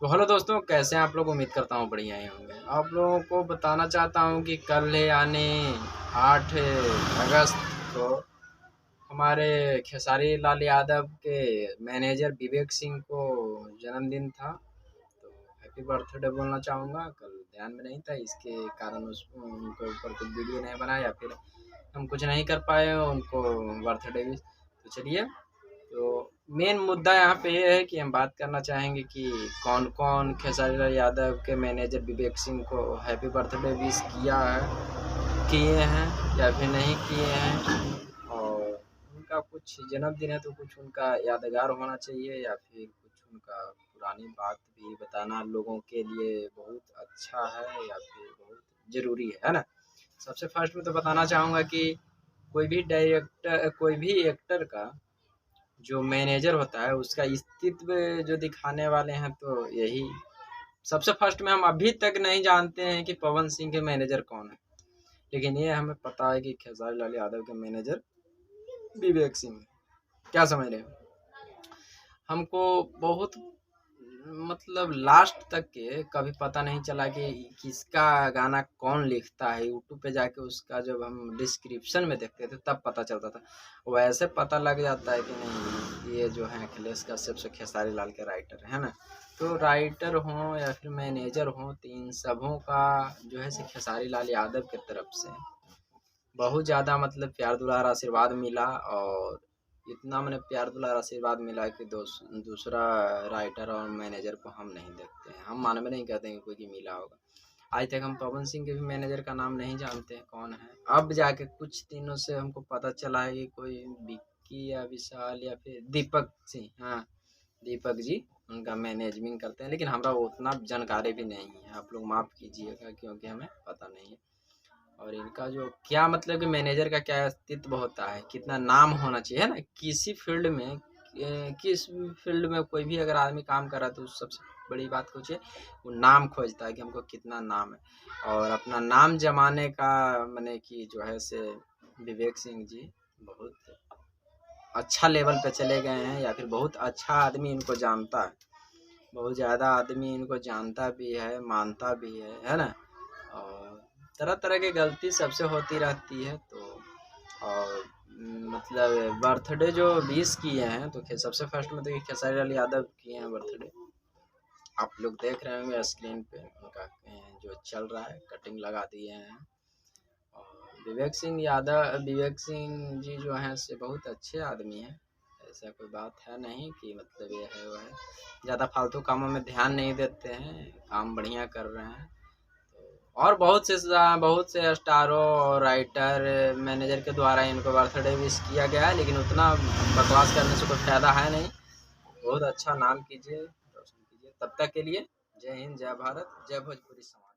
तो हेलो दोस्तों, कैसे हैं आप लोग। उम्मीद करता हूँ बढ़िया ही होंगे। आप लोगों को बताना चाहता हूँ कि कल है यानी 8 अगस्त को हमारे खेसारी लाल यादव के मैनेजर विवेक सिंह को जन्मदिन था। तो हैप्पी बर्थडे बोलना चाहूँगा। कल ध्यान में नहीं था, इसके कारण उस उनके ऊपर कुछ वीडियो नहीं बनाया या फिर हम कुछ नहीं कर पाए उनको बर्थडे भी। तो चलिए, तो मेन मुद्दा यहाँ पे ये है कि हम बात करना चाहेंगे कि कौन कौन खेसारी लाल यादव के मैनेजर विवेक सिंह को हैप्पी बर्थडे विश किया है, किए हैं या फिर नहीं किए हैं। और उनका कुछ जन्मदिन है तो कुछ उनका यादगार होना चाहिए या फिर कुछ उनका पुरानी बात भी बताना लोगों के लिए बहुत अच्छा है या फिर बहुत ज़रूरी है ना। सबसे फर्स्ट में तो बताना चाहूँगा कि कोई भी एक्टर का जो मैनेजर होता है उसका अस्तित्व जो दिखाने वाले हैं तो यही सबसे फर्स्ट में। हम अभी तक नहीं जानते हैं कि पवन सिंह के मैनेजर कौन है, लेकिन ये हमें पता है कि खेसारी लाल यादव के मैनेजर विवेक सिंह है। क्या समझ रहे हो। हमको बहुत मतलब लास्ट तक के कभी पता नहीं चला कि किसका गाना कौन लिखता है। यूट्यूब पे जाके उसका जब हम डिस्क्रिप्शन में देखते थे तब पता चलता था। वैसे पता लग जाता है कि नहीं ये जो है अखिलेश कश्यप से खेसारी लाल के राइटर है ना। तो राइटर हों या फिर मैनेजर हों तो इन सबों का जो है से खेसारी लाल यादव की तरफ से बहुत ज़्यादा मतलब प्यार दुलार आशीर्वाद मिला। और इतना मैंने प्यार दुलार आशीर्वाद मिला कि दूसरा राइटर और मैनेजर को हम नहीं देखते हैं। हम मानव नहीं कहते हैं कि कोई की मिला होगा। आज तक हम पवन सिंह के भी मैनेजर का नाम नहीं जानते हैं कौन है। अब जाके कुछ दिनों से हमको पता चला है कि कोई विक्की या विशाल या फिर दीपक सिंह, हाँ दीपक जी उनका मैनेजमेंट करते हैं। लेकिन हमारा उतना जानकारी भी नहीं है, आप लोग माफ़ कीजिएगा क्योंकि हमें पता नहीं है। और इनका जो क्या मतलब कि मैनेजर का क्या अस्तित्व होता है, कितना नाम होना चाहिए है ना किसी फील्ड में। किस फील्ड में कोई भी अगर आदमी काम कर रहा है तो सबसे बड़ी बात कुछ है, वो नाम खोजता है कि हमको कितना नाम है। और अपना नाम जमाने का मैंने कि जो है से विवेक सिंह जी बहुत अच्छा लेवल पे चले गए हैं या फिर बहुत अच्छा आदमी इनको जानता है। बहुत ज़्यादा आदमी इनको जानता भी है, मानता भी है ना। और तरह तरह की गलती सबसे होती रहती है। तो और मतलब बर्थडे जो 20 किए हैं तो सबसे फर्स्ट में तो ये खेसारी लाल यादव किए हैं बर्थडे। आप लोग देख रहे होंगे स्क्रीन पे उनका जो चल रहा है, कटिंग लगा दिए हैं। और विवेक सिंह जी जो हैं से बहुत अच्छे आदमी हैं। ऐसा कोई बात है नहीं कि मतलब ये है वो है, ज़्यादा फालतू कामों में ध्यान नहीं देते हैं, काम बढ़िया कर रहे हैं। और बहुत से स्टारों और राइटर मैनेजर के द्वारा इनको बर्थडे विश किया गया है, लेकिन उतना बकवास करने से कोई फ़ायदा है नहीं। बहुत अच्छा नाम कीजिए, रोशन कीजिए। तब तक के लिए जय हिंद, जय भारत, जय भोजपुरी समाज।